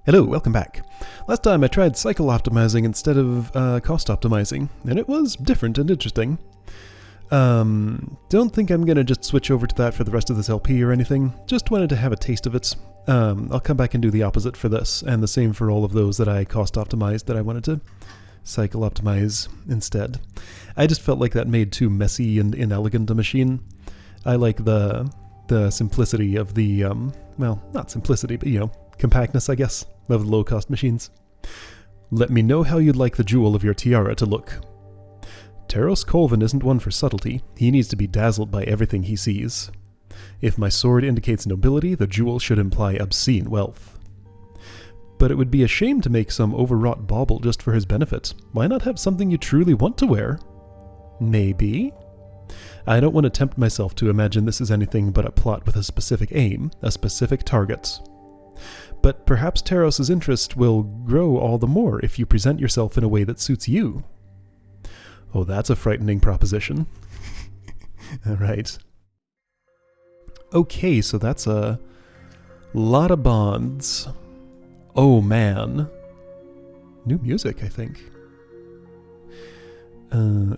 Hello, welcome back. Last time I tried cycle optimizing instead of cost optimizing, and it was different and interesting. Don't think I'm going to just switch over to that for the rest of this LP or anything, just wanted to have a taste of it. I'll come back and do the opposite for this, and the same for all of those that I cost optimized that I wanted to cycle optimize instead. I just felt like that made too messy and inelegant a machine. I like the simplicity of the, well, not simplicity, but compactness, I guess, of low-cost machines. Let me know how you'd like the jewel of your tiara to look. Taros Colvin isn't one for subtlety. He needs to be dazzled by everything he sees. If my sword indicates nobility, the jewel should imply obscene wealth. But it would be a shame to make some overwrought bauble just for his benefit. Why not have something you truly want to wear? Maybe? I don't want to tempt myself to imagine this is anything but a plot with a specific aim, a specific target. But perhaps Taros's interest will grow all the more if you present yourself in a way that suits you. Oh, that's a frightening proposition. All right. Okay, so that's a lot of bonds. Oh, man. New music, I think.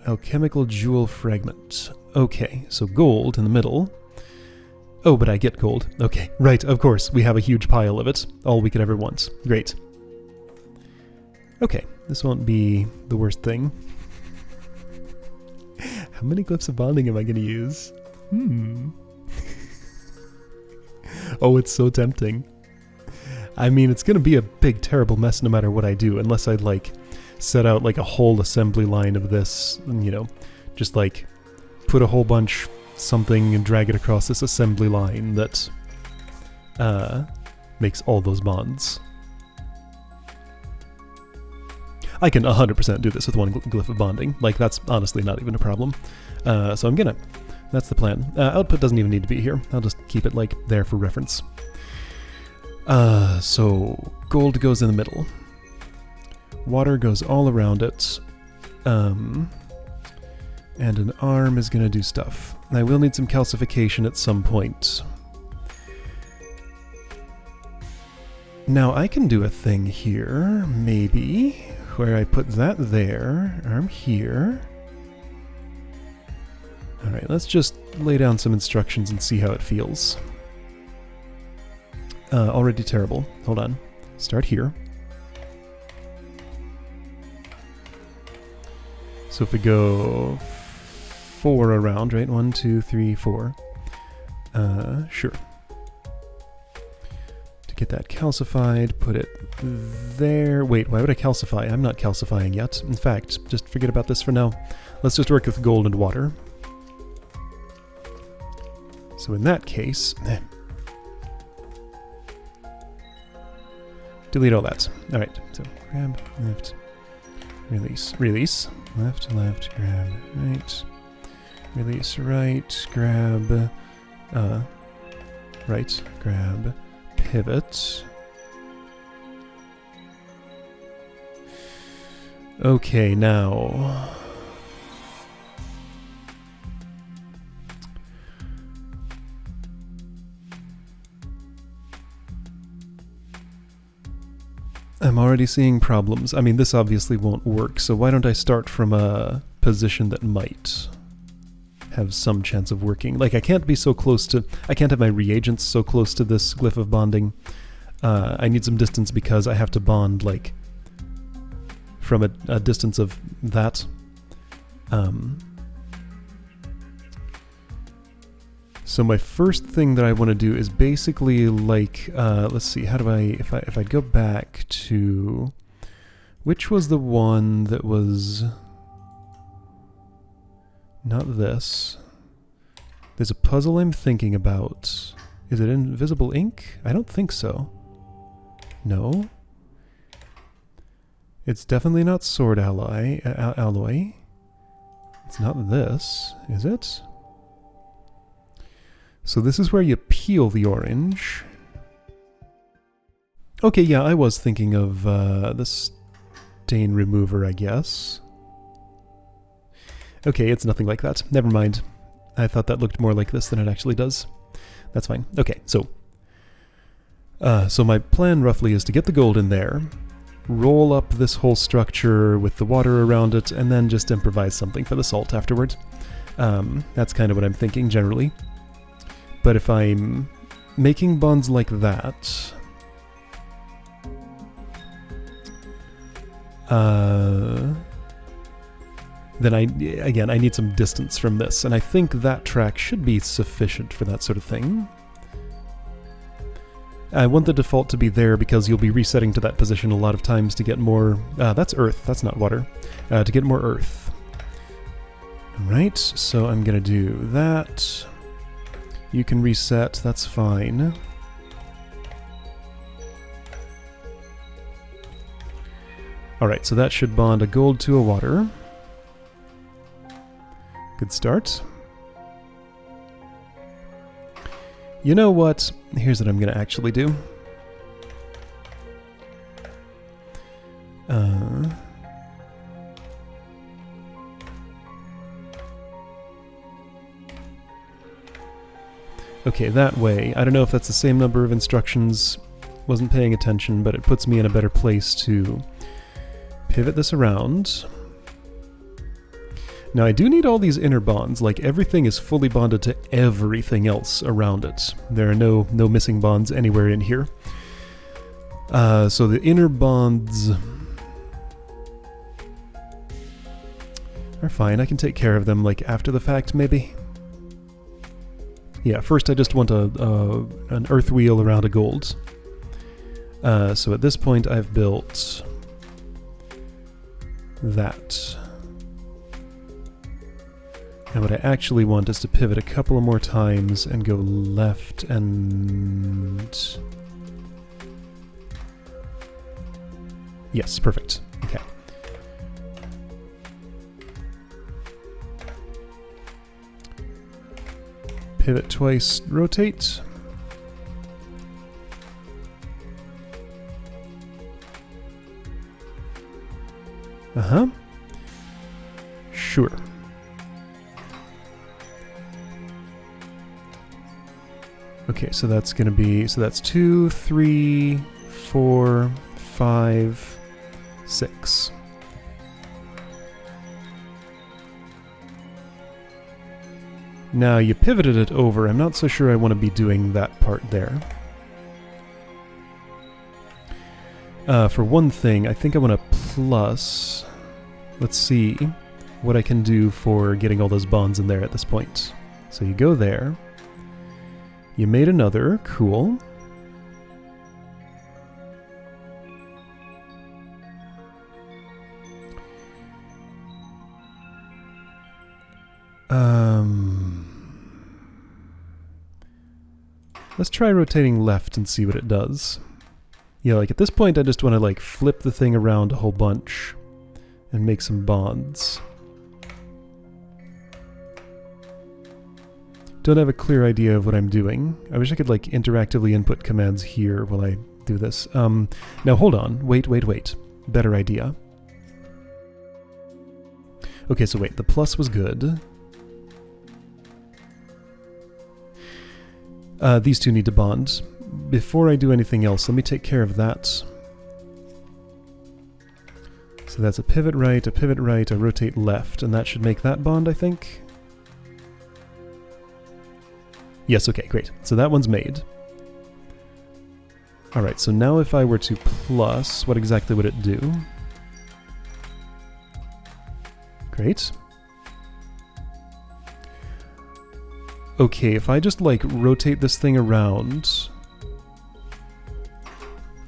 Alchemical jewel fragment. Okay, so gold in the middle. Oh, but I get gold. Okay, right, of course. We have a huge pile of it. All we could ever want. Great. Okay, this won't be the worst thing. How many glyphs of bonding am I going to use? Oh, it's so tempting. I mean, it's going to be a big, terrible mess no matter what I do, unless I, set out, a whole assembly line of this, just, put a whole bunch something and drag it across this assembly line that makes all those bonds. I can 100% do this with one glyph of bonding. That's honestly not even a problem. So I'm gonna. That's the plan. Output doesn't even need to be here. I'll just keep it there for reference. So gold goes in the middle. Water goes all around it. And an arm is going to do stuff. I will need some calcification at some point. Now I can do a thing here, maybe, where I put that there, arm here. Alright, let's just lay down some instructions and see how it feels. Already terrible. Hold on. Start here. So if we go 4 around, right? 1, 2, 3, 4. Sure. To get that calcified, put it there. Wait, why would I calcify? I'm not calcifying yet. In fact, just forget about this for now. Let's just work with gold and water. So in that case, delete all that. All right, so grab, left, release, release, left, left, grab, right. Release right, grab, right, grab, pivot. Okay, now. I'm already seeing problems. I mean, this obviously won't work, so why don't I start from a position that might have some chance of working. I can't be so close to... I can't have my reagents so close to this glyph of bonding. I need some distance because I have to bond, from a distance of that. So my first thing that I want to do is basically, let's see, how do I... If I go back to... Which was the one that was... Not this. There's a puzzle I'm thinking about. Is it invisible ink? I don't think so. No. It's definitely not sword alloy. It's not this, is it? So this is where you peel the orange. Okay, yeah, I was thinking of the stain remover, I guess. Okay, it's nothing like that. Never mind. I thought that looked more like this than it actually does. That's fine. Okay, so So my plan roughly is to get the gold in there, roll up this whole structure with the water around it, and then just improvise something for the salt afterward. That's kind of what I'm thinking generally. But if I'm making bonds like that, then I need some distance from this, and I think that track should be sufficient for that sort of thing. I want the default to be there because you'll be resetting to that position a lot of times to get more... that's earth, that's not water. To get more earth. Alright, so I'm gonna do that. You can reset, that's fine. Alright, so that should bond a gold to a water. Good start. You know what? Here's what I'm going to actually do. Okay, that way. I don't know if that's the same number of instructions. Wasn't paying attention, but it puts me in a better place to pivot this around. Now I do need all these inner bonds, like everything is fully bonded to everything else around it. There are no missing bonds anywhere in here. So the inner bonds are fine. I can take care of them like after the fact maybe. Yeah, first I just want an earth wheel around a gold. So at this point I've built that. And what I actually want is to pivot a couple of more times and go left and... Yes, perfect. Okay. Pivot twice, rotate. Sure. Okay, so that's going to be, so that's 2, 3, 4, 5, 6. Now you pivoted it over. I'm not so sure I want to be doing that part there. For one thing, I think I want to plus... Let's see what I can do for getting all those bonds in there at this point. So you go there. You made another. Cool. Let's try rotating left and see what it does. Yeah, like at this point I just want to like flip the thing around a whole bunch and make some bonds. Don't have a clear idea of what I'm doing. I wish I could like interactively input commands here while I do this. Now hold on. Wait. Better idea. Okay, so wait. The plus was good. These two need to bond. Before I do anything else, let me take care of that. So that's a pivot right, a rotate left, and that should make that bond, I think. Yes, okay, great. So that one's made. Alright, so now if I were to plus, what exactly would it do? Great. Okay, if I just like rotate this thing around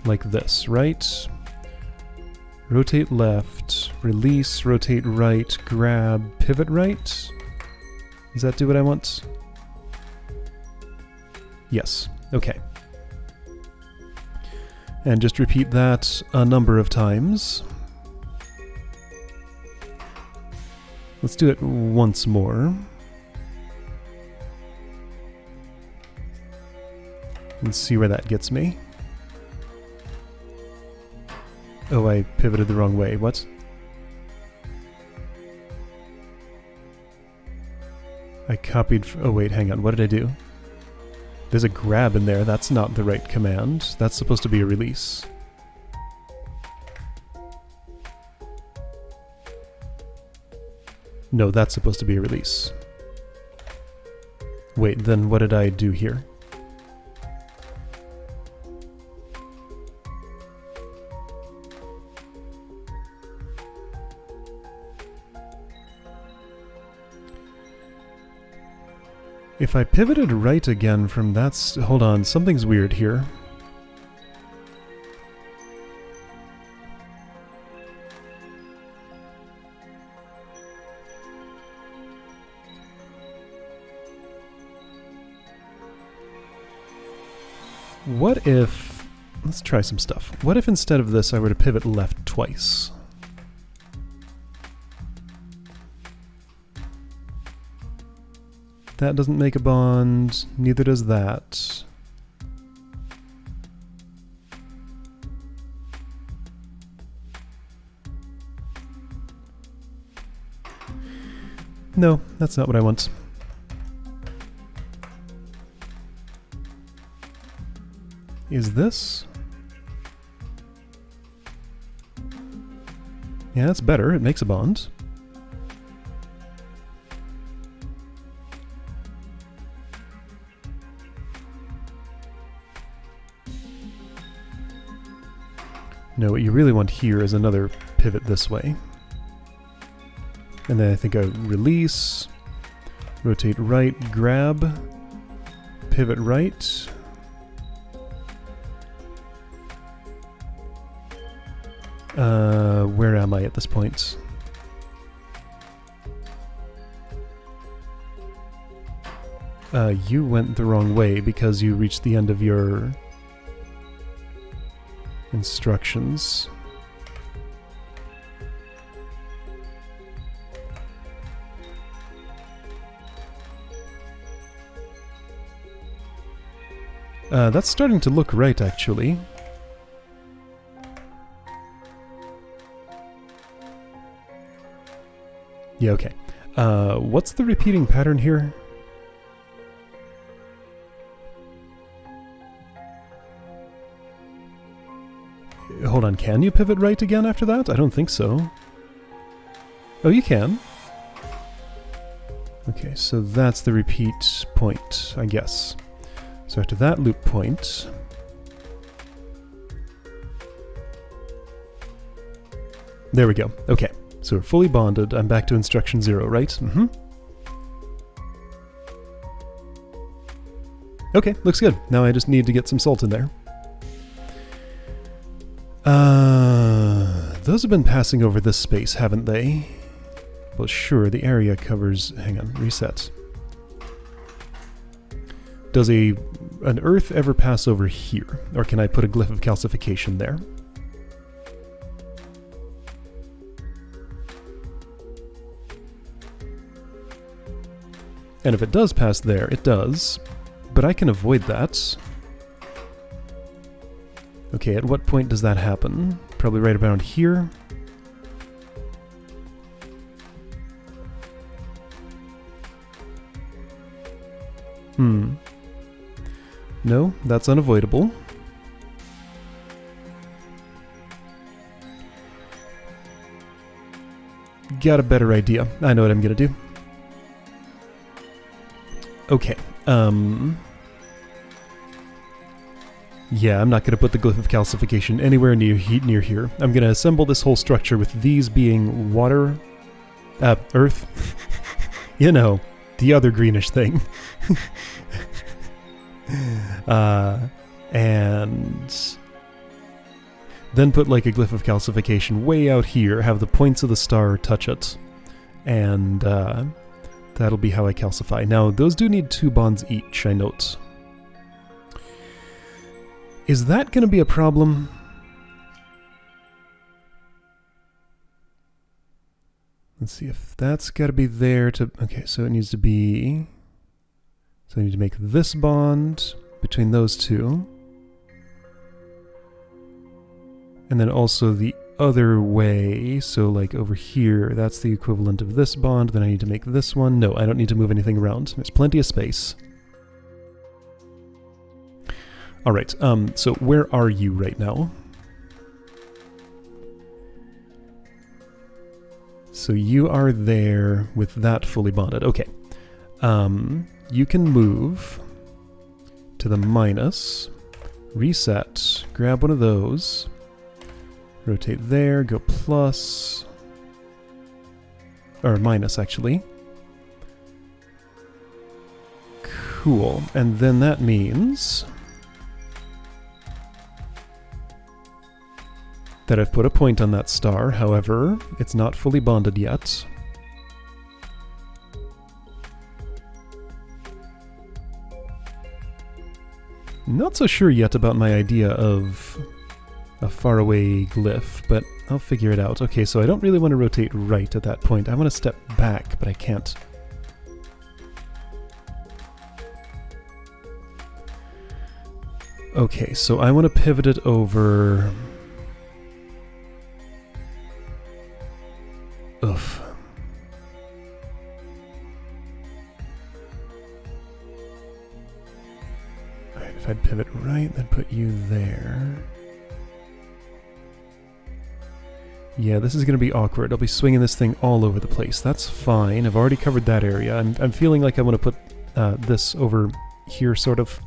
like this, right? Rotate left, release, rotate right, grab, pivot right? Does that do what I want? Yes, okay. And just repeat that a number of times. Let's do it once more. And see where that gets me. Oh, I pivoted the wrong way. What? I copied... Oh wait, hang on. What did I do? There's a grab in there. That's not the right command. That's supposed to be a release. No, that's supposed to be a release. Wait, then what did I do here? If I pivoted right again from that's... Hold on, something's weird here. What if... Let's try some stuff. What if instead of this I were to pivot left twice? That doesn't make a bond, neither does that. No, that's not what I want. Is this? Yeah, that's better. It makes a bond. No, what you really want here is another pivot this way. And then I think I release, rotate right, grab, pivot right. Where am I at this point? You went the wrong way because you reached the end of your instructions. That's starting to look right, actually. Yeah, okay. What's the repeating pattern here? Hold on, can you pivot right again after that? I don't think so. Oh, you can. Okay, so that's the repeat point, I guess. So after that loop point... There we go. Okay, so we're fully bonded. I'm back to instruction 0, right? Mm-hmm. Okay, looks good. Now I just need to get some salt in there. Those have been passing over this space, haven't they? Well, sure, the area covers... Hang on, reset. Does an earth ever pass over here? Or can I put a glyph of calcification there? And if it does pass there, it does. But I can avoid that. Okay, at what point does that happen? Probably right around here. No, that's unavoidable. Got a better idea. I know what I'm gonna do. Okay, yeah, I'm not going to put the glyph of calcification anywhere near here. I'm going to assemble this whole structure with these being water... earth. You know, the other greenish thing. And... then put like a glyph of calcification way out here, have the points of the star touch it. And, that'll be how I calcify. Now, those do need 2 bonds each, I note. Is that going to be a problem? Let's see if that's got to be there to... Okay, so it needs to be... So I need to make this bond between those two. And then also the other way, so like over here, that's the equivalent of this bond, then I need to make this one. No, I don't need to move anything around. There's plenty of space. All right, so where are you right now? So you are there with that fully bonded. Okay. You can move to the minus, reset, grab one of those, rotate there, go plus, or minus actually. Cool, and then that means that I've put a point on that star, however, it's not fully bonded yet. Not so sure yet about my idea of a faraway glyph, but I'll figure it out. Okay, so I don't really want to rotate right at that point. I want to step back, but I can't. Okay, so I want to pivot it over... Oof. Alright, if I'd pivot right, then put you there. Yeah, this is going to be awkward. I'll be swinging this thing all over the place. That's fine. I've already covered that area. I'm feeling like I want to put this over here, sort of.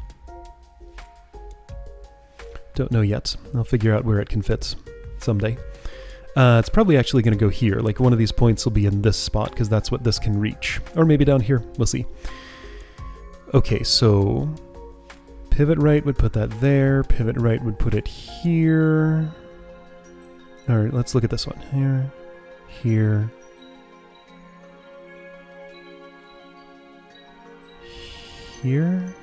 Don't know yet. I'll figure out where it can fit someday. It's probably actually going to go here. Like, one of these points will be in this spot, because that's what this can reach. Or maybe down here. We'll see. Okay, so... pivot right would put that there. Pivot right would put it here. Alright, let's look at this one. Here. Here. Here.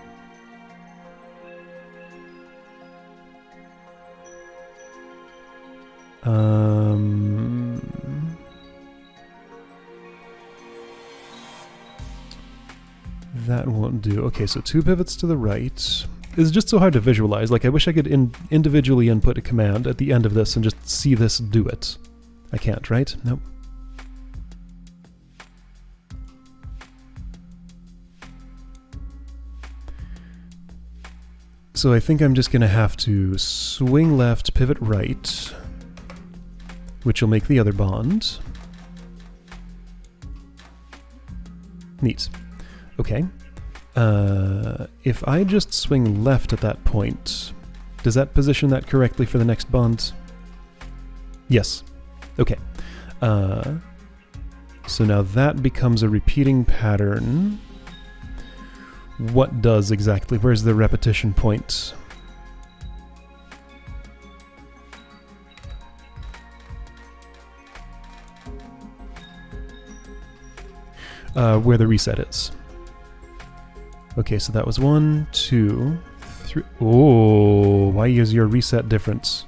That won't do. Okay, so 2 pivots to the right. It's just so hard to visualize. Like, I wish I could individually input a command at the end of this and just see this do it. I can't, right? Nope. So I think I'm just going to have to swing left, pivot right, which will make the other bond. Neat. Okay. If I just swing left at that point, does that position that correctly for the next bond? Yes. Okay. So now that becomes a repeating pattern. What does exactly? Where's the repetition point? Where the reset is. Okay, so that was 1, 2, 3. Oh, why is your reset different?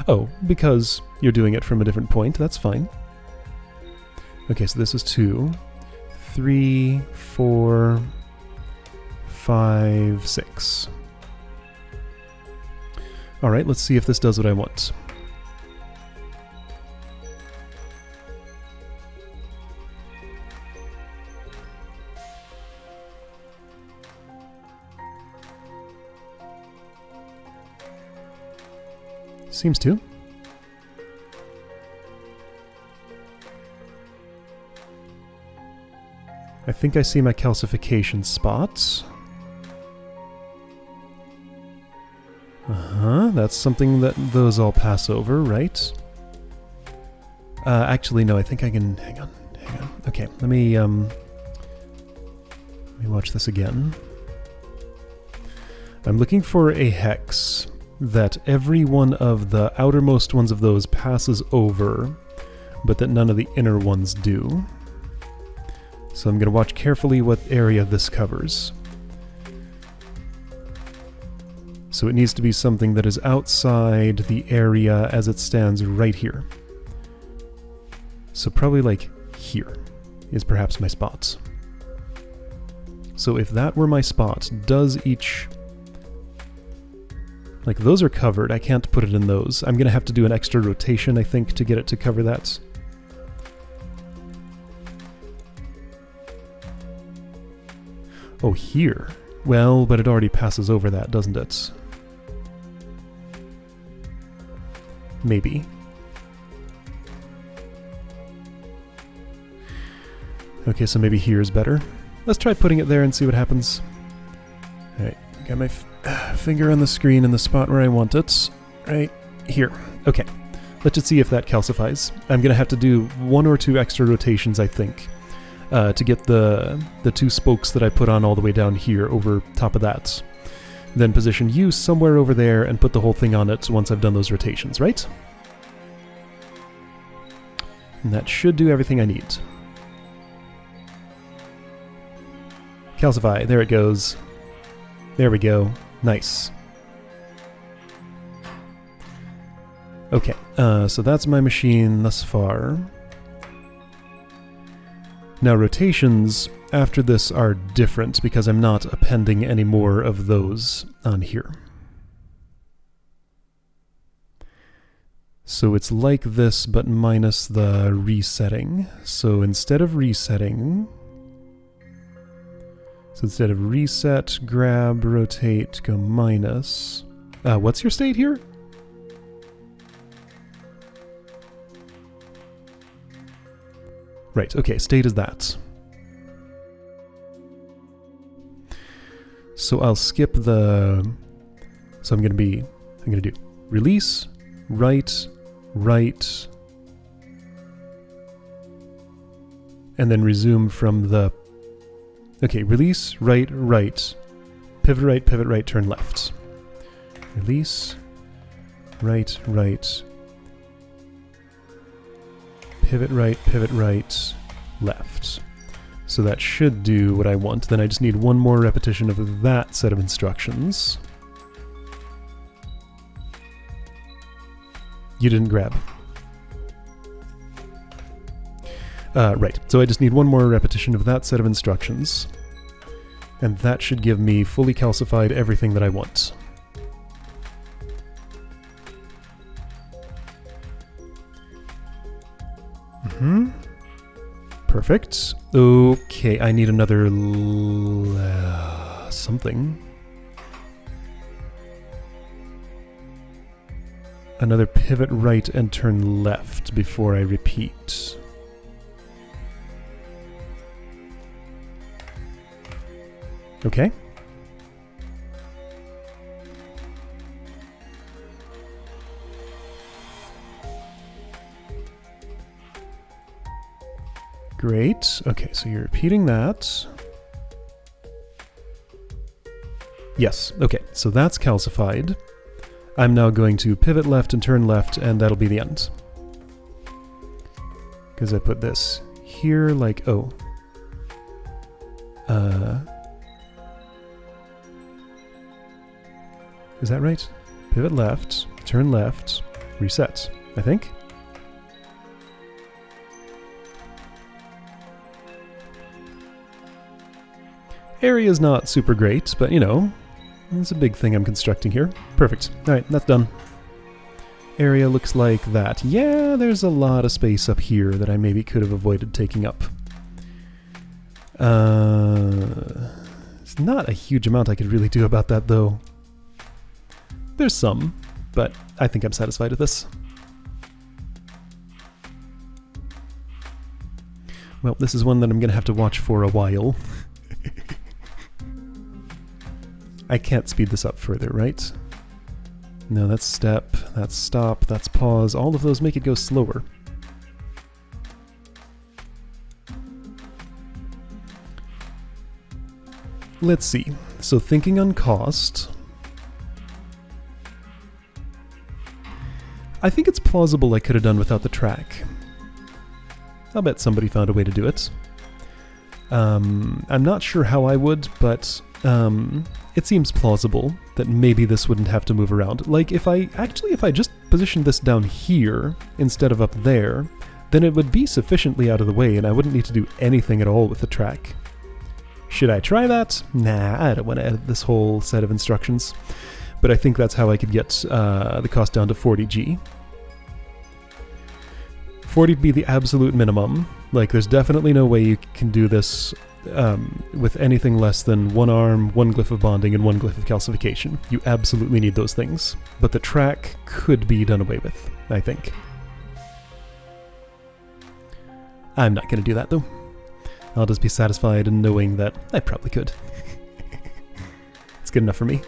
Oh, because you're doing it from a different point. That's fine. Okay, so this is 2, 3, 4, 5, 6. Alright, let's see if this does what I want. Seems to. I think I see my calcification spots. That's something that those all pass over, right? Actually, no, I think I can... Hang on. Okay, let me watch this again. I'm looking for a hex that every one of the outermost ones of those passes over, but that none of the inner ones do. So I'm going to watch carefully what area this covers. So it needs to be something that is outside the area as it stands right here. So probably like here is perhaps my spots. So if that were my spot, does each... Like, those are covered. I can't put it in those. I'm going to have to do an extra rotation, I think, to get it to cover that. Oh, here. Well, but it already passes over that, doesn't it? Maybe. Okay, so maybe here is better. Let's try putting it there and see what happens. Alright, got my finger on the screen in the spot where I want it. Right here. Okay, let's just see if that calcifies. I'm going to have to do 1 or 2 extra rotations, I think, to get the 2 spokes that I put on all the way down here over top of that. Then position you somewhere over there and put the whole thing on it once I've done those rotations, right? And that should do everything I need. Calcify, there it goes. There we go. Nice. Okay, so that's my machine thus far. Now rotations after this are different because I'm not appending any more of those on here. So it's like this but minus the resetting. So instead of resetting... So instead of reset, grab, rotate, go minus. What's your state here? Right, okay, state is that. So I'll skip the... So I'm gonna do release, right, right, and then resume from the... Okay, release, right, right, pivot right, turn left. Release, right, right, pivot right, left. So that should do what I want. Then I just need 1 more repetition of that set of instructions. You didn't grab. Right, so I just need 1 more repetition of that set of instructions. And that should give me fully calcified everything that I want. Perfect. Okay, I need another something. Another pivot right and turn left before I repeat. Okay. Great. Okay, so you're repeating that. Yes, okay, so that's calcified. I'm now going to pivot left and turn left, and that'll be the end. Because I put this here like, oh. Is that right? Pivot left, turn left, reset, I think. Area's not super great, but you know, it's a big thing I'm constructing here. Perfect. Alright, that's done. Area looks like that. Yeah, there's a lot of space up here that I maybe could have avoided taking up. It's not a huge amount I could really do about that, though. There's some, but I think I'm satisfied with this. Well, this is one that I'm going to have to watch for a while. I can't speed this up further, right? No, that's step, that's stop, that's pause. All of those make it go slower. Let's see. So thinking on cost, I think it's plausible I could have done without the track. I'll bet somebody found a way to do it. I'm not sure how I would, but it seems plausible that maybe this wouldn't have to move around. Like, if I just positioned this down here instead of up there, then it would be sufficiently out of the way and I wouldn't need to do anything at all with the track. Should I try that? Nah, I don't want to edit this whole set of instructions. But I think that's how I could get the cost down to 40G. 40 would be the absolute minimum. Like, there's definitely no way you can do this with anything less than 1 arm, 1 glyph of bonding, and 1 glyph of calcification. You absolutely need those things. But the track could be done away with, I think. I'm not going to do that, though. I'll just be satisfied in knowing that I probably could. It's good enough for me.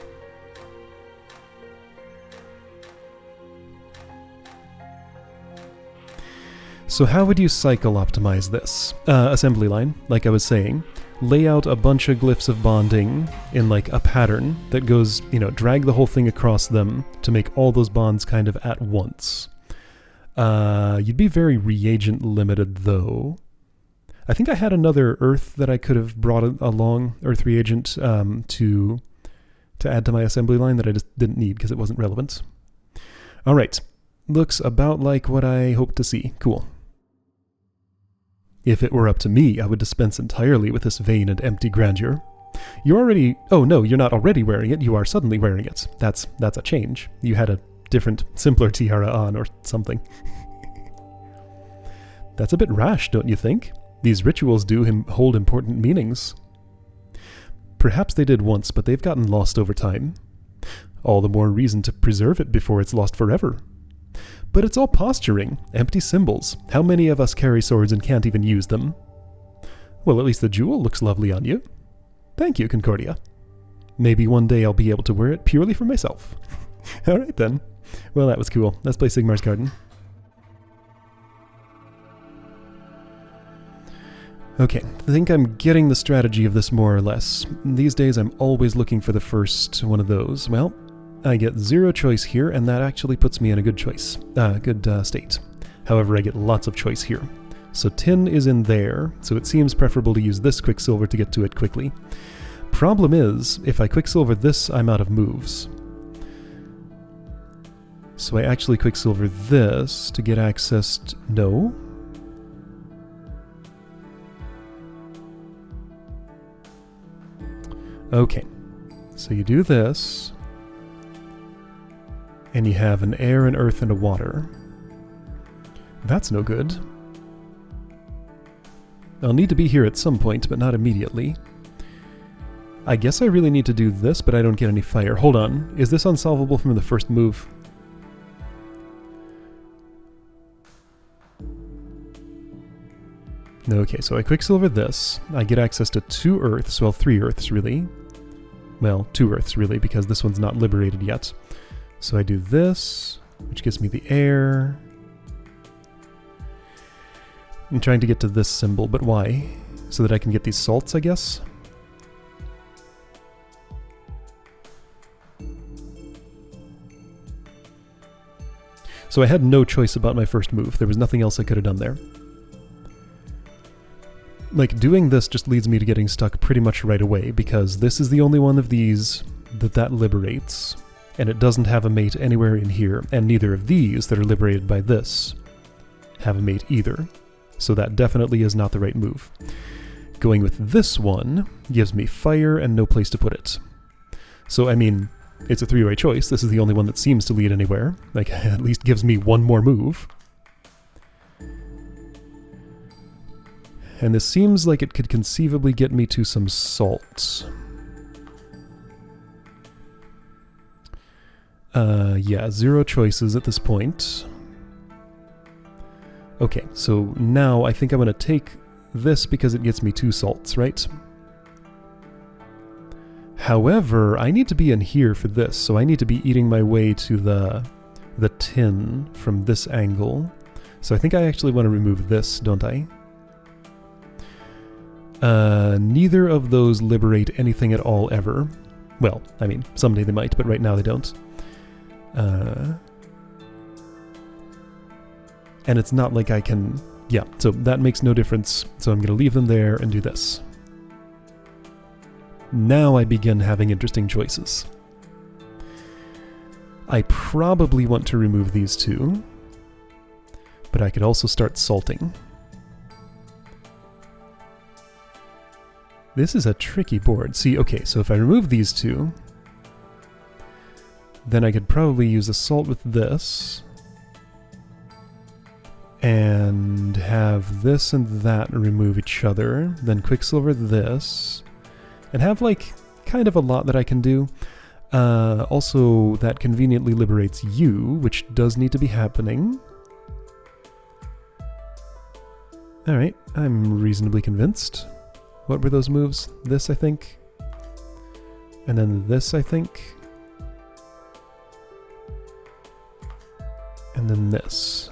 So how would you cycle optimize this? Assembly line, like I was saying. Lay out a bunch of glyphs of bonding in like a pattern that goes, drag the whole thing across them to make all those bonds kind of at once. You'd be very reagent limited though. I think I had another earth that I could have brought along, earth reagent, to add to my assembly line that I just didn't need because it wasn't relevant. Alright, looks about like what I hoped to see. Cool. If it were up to me, I would dispense entirely with this vain and empty grandeur. You're already... Oh no, you're not already wearing it, you are suddenly wearing it. That's a change. You had a different, simpler tiara on or something. That's a bit rash, don't you think? These rituals do hold important meanings. Perhaps they did once, but they've gotten lost over time. All the more reason to preserve it before it's lost forever. But it's all posturing, empty symbols. How many of us carry swords and can't even use them? Well, at least the jewel looks lovely on you. Thank you, Concordia. Maybe one day I'll be able to wear it purely for myself. Alright then. Well, that was cool. Let's play Sigmar's Garden. Okay, I think I'm getting the strategy of this more or less. These days I'm always looking for the first one of those. Well, I get 0 choice here, and that actually puts me in a good choice. Good state. However, I get lots of choice here. So tin is in there, so it seems preferable to use this Quicksilver to get to it quickly. Problem is, if I Quicksilver this, I'm out of moves. So I actually Quicksilver this to get access to... No? Okay, so you do this, and you have an air, an earth, and a water. That's no good. I'll need to be here at some point, but not immediately. I guess I really need to do this, but I don't get any fire. Hold on, is this unsolvable from the first move? Okay, so I Quicksilver this. I get access to 2 earths, well 3 earths really. Well, 2 earths really, because this one's not liberated yet. So I do this, which gives me the air. I'm trying to get to this symbol, but why? So that I can get these salts, I guess? So I had no choice about my first move. There was nothing else I could have done there. Like, doing this just leads me to getting stuck pretty much right away, because this is the only one of these that liberates, and it doesn't have a mate anywhere in here, and neither of these that are liberated by this have a mate either. So that definitely is not the right move. Going with this one gives me fire and no place to put it. So, I mean, it's a 3-way choice. This is the only one that seems to lead anywhere. Like, at least gives me one more move. And this seems like it could conceivably get me to some salts. Yeah, 0 choices at this point. Okay, so now I think I'm going to take this because it gets me 2 salts, right? However, I need to be in here for this, so I need to be eating my way to the tin from this angle. So I think I actually want to remove this, don't I? Neither of those liberate anything at all ever. Well, I mean, someday they might, but right now they don't. And it's not like I can... Yeah, so that makes no difference, so I'm going to leave them there and do this. Now I begin having interesting choices. I probably want to remove these 2, but I could also start salting. This is a tricky board. See, okay, so if I remove these 2, then I could probably use a salt with this, and have this and that remove each other, then Quicksilver this, and have like kind of a lot that I can do. Also, that conveniently liberates you, which does need to be happening. Alright, I'm reasonably convinced. What were those moves? This, I think. And then this, I think. And then this.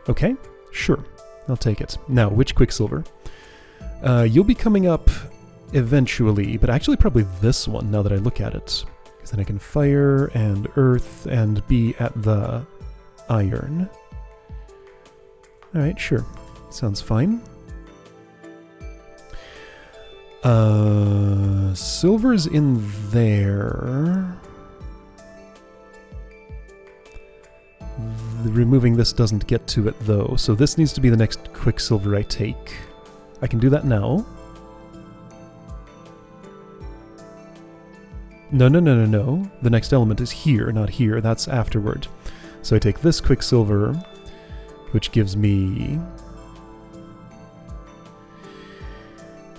Okay, sure. I'll take it. Now, which Quicksilver? You'll be coming up eventually, but actually probably this one, now that I look at it. Because then I can fire and earth and be at the iron. Alright, sure. Sounds fine. Silver's in there. Removing this doesn't get to it though, so this needs to be the next Quicksilver I take. I can do that now. No. The next element is here, not here. That's afterward. So I take this Quicksilver, which gives me...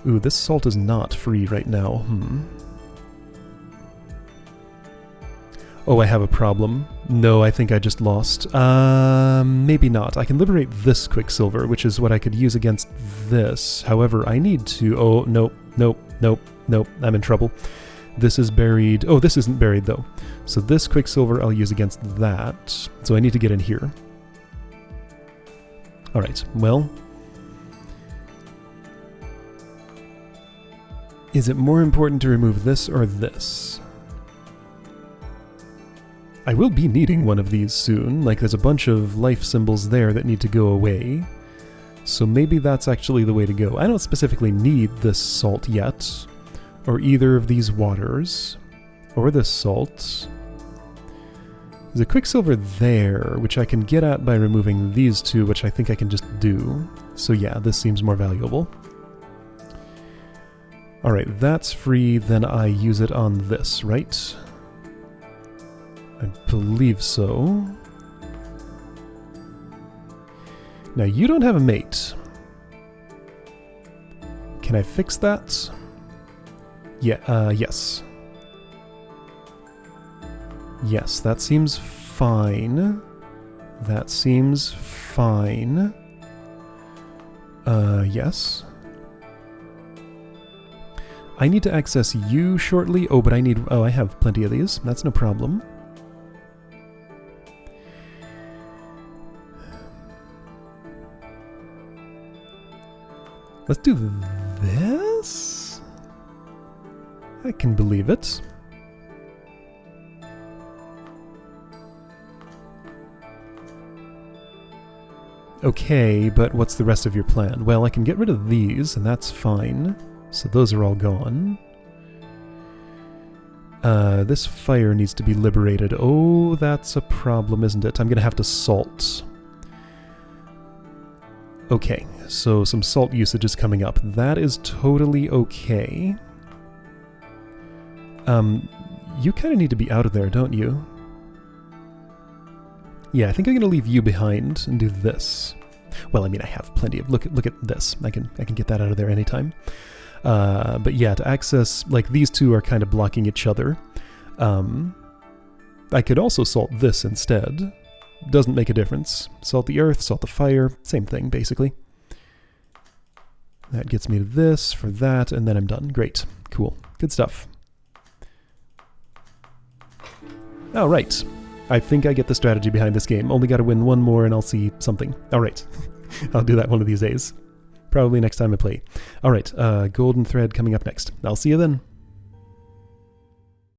Ooh, this salt is not free right now. Oh, I have a problem. No, I think I just lost. Maybe not. I can liberate this Quicksilver, which is what I could use against this. However, I need to... Oh, nope. I'm in trouble. This is buried... Oh, this isn't buried, though. So this Quicksilver I'll use against that. So I need to get in here. Alright, well... Is it more important to remove this or this? I will be needing one of these soon. Like, there's a bunch of life symbols there that need to go away. So maybe that's actually the way to go. I don't specifically need this salt yet, or either of these waters, or this salt. There's a Quicksilver there, which I can get at by removing these two, which I think I can just do. So yeah, this seems more valuable. Alright, that's free, then I use it on this, right? I believe so. Now, you don't have a mate. Can I fix that? Yeah, yes. Yes, that seems fine. That seems fine. Yes. I need to access you shortly. Oh, but I need... Oh, I have plenty of these. That's no problem. Let's do this? I can believe it. Okay, but what's the rest of your plan? Well, I can get rid of these, and that's fine. So those are all gone. This fire needs to be liberated. Oh, that's a problem, isn't it? I'm gonna have to salt. Okay, so some salt usage is coming up. That is totally okay. You kind of need to be out of there, don't you? Yeah, I think I'm gonna leave you behind and do this. Well, I mean, I have plenty of... Look at this. I can get that out of there anytime. But yeah, to access, like, these two are kind of blocking each other. I could also salt this instead. Doesn't make a difference. Salt the earth, salt the fire, same thing, basically. That gets me to this for that, and then I'm done. Great. Cool. Good stuff. Alright. I think I get the strategy behind this game. Only gotta win one more and I'll see something. Alright. I'll do that one of these days. Probably next time I play. Alright, golden thread coming up next. I'll see you then.